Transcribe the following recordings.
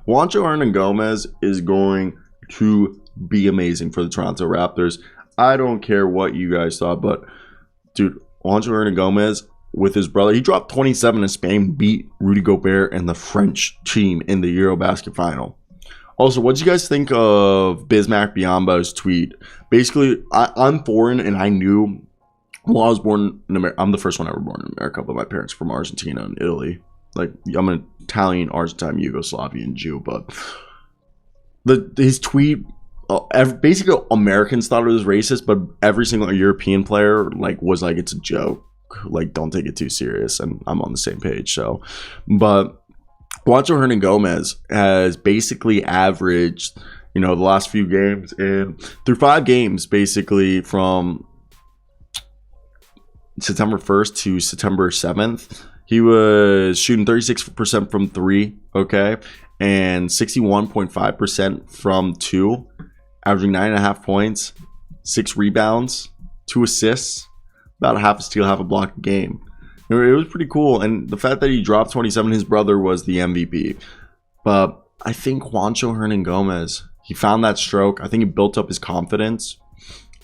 Juancho Hernangomez is going to be amazing for the Toronto Raptors. I don't care what you guys thought, but dude, Juancho Hernangomez with his brother, he dropped 27 in Spain, beat Rudy Gobert and the French team in the EuroBasket final. Also, what do you guys think of Bismack Biyombo's tweet? Basically, I'm foreign, and I knew, well, I was born in America. I'm the first one ever born in America, but my parents are from Argentina and Italy. Like, I'm an Italian, Argentine, Yugoslavian Jew, but his tweet, basically Americans thought it was racist, but every single European player was like, it's a joke. Like, don't take it too serious, and I'm on the same page. So, but Juancho Hernangomez has basically averaged, the last few games, and through 5 games, basically from September 1st to September 7th, he was shooting 36% from 3, okay, and 61.5% from 2, averaging 9.5 points, 6 rebounds, 2 assists, about half a steal, half a block a game. It was pretty cool, and the fact that he dropped 27, his brother was the MVP. But I think Juancho Hernangomez, he found that stroke. I think he built up his confidence.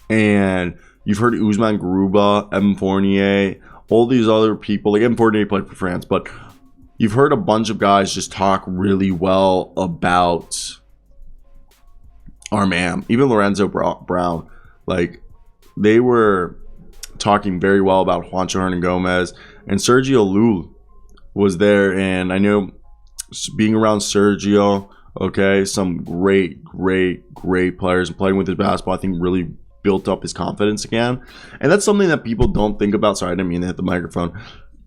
And you've heard Usman Garuba, Evan Fournier, all these other people. Like, Evan Fournier played for France, but you've heard a bunch of guys just talk really well about our man. Even Lorenzo Brown. Like, they were talking very well about Juancho Hernangomez, and Sergio Llull was there, and I know being around Sergio, okay, some great players, and playing with his basketball, I think really built up his confidence again. And that's something that people don't think about. Sorry, I didn't mean to hit the microphone.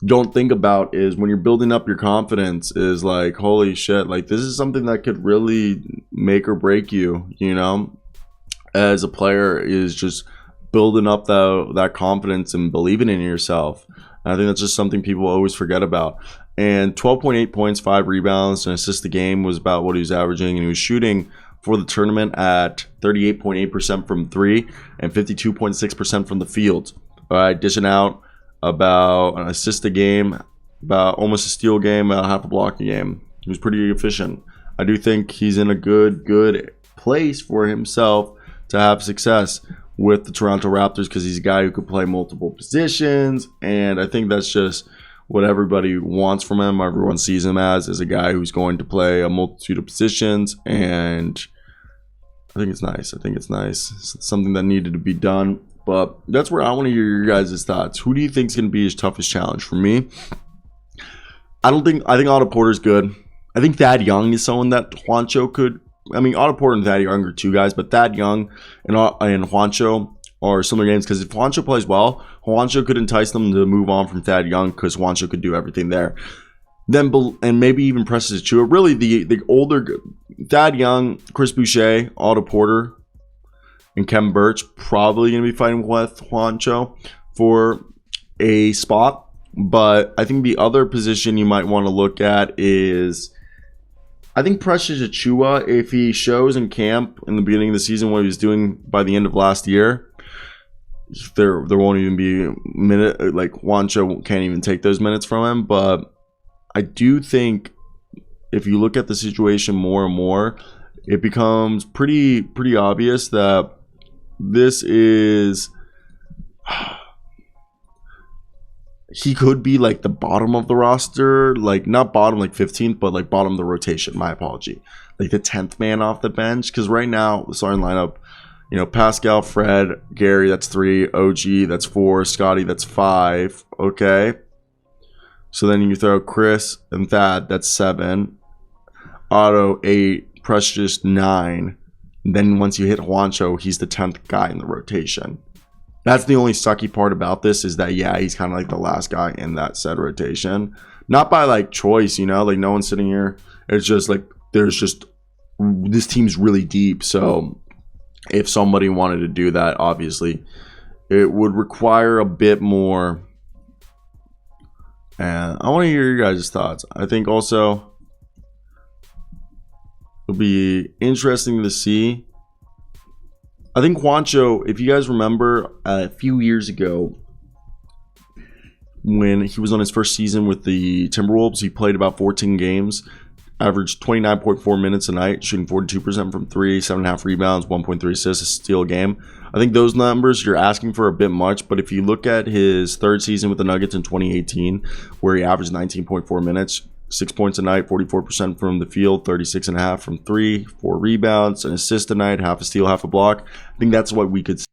Don't think about is when you're building up your confidence is like, holy shit, like this is something that could really make or break you, as a player, is just building up that confidence and believing in yourself. And I think that's just something people always forget about. And 12.8 points, 5 rebounds, and assists a game was about what he was averaging. And he was shooting for the tournament at 38.8% from 3 and 52.6% from the field. All right, dishing out about an assist a game, about almost a steal game, about half a block a game. He was pretty efficient. I do think he's in a good place for himself to have success with the Toronto Raptors, because he's a guy who could play multiple positions, and I think that's just what everybody wants from him. Everyone sees him as a guy who's going to play a multitude of positions, and I think it's nice. It's something that needed to be done, but that's where I want to hear your guys' thoughts. Who do you think is going to be his toughest challenge? For me, I think Otto Porter's good. I think Thad Young is someone that Juancho could. I mean, Otto Porter and Thad Young are 2 guys, but Thad Young and Juancho are similar games, because if Juancho plays well, Juancho could entice them to move on from Thad Young, because Juancho could do everything there. And maybe even Precious Achiuwa. Really, the older Thad Young, Chris Boucher, Otto Porter, and Kevin Birch probably going to be fighting with Juancho for a spot. But I think the other position you might want to look at is, I think Precious Achiuwa, if he shows in camp in the beginning of the season what he was doing by the end of last year, there won't even be a minute. Like, Juancho can't even take those minutes from him. But I do think if you look at the situation more and more, it becomes pretty obvious that this is... he could be like the bottom of the roster, like not bottom like 15th, but like bottom of the rotation. My apology. Like the 10th man off the bench. Because right now, the starting lineup, Pascal, Fred, Gary, that's 3. OG, that's 4. Scotty, that's 5. Okay. So then you throw Chris and Thad, that's 7. Otto, 8. Precious, 9. And then once you hit Juancho, he's the 10th guy in the rotation. That's the only sucky part about this, is that, yeah, he's kind of like the last guy in that said rotation. Not by like choice, like no one's sitting here. It's just like, this team's really deep. So if somebody wanted to do that, obviously it would require a bit more. And I want to hear your guys' thoughts. I think also it'll be interesting to see. I think Juancho, if you guys remember a few years ago when he was on his first season with the Timberwolves, he played about 14 games averaged 29.4 minutes a night, shooting 42% from three, 7.5 rebounds, 1.3 assists, a steal a game. I think those numbers you're asking for a bit much, but if you look at his third season with the Nuggets in 2018, where he averaged 19.4 minutes, 6 points a night, 44% from the field, 36.5 from three, 4 rebounds, an assist a night, half a steal, half a block, I think that's what we could see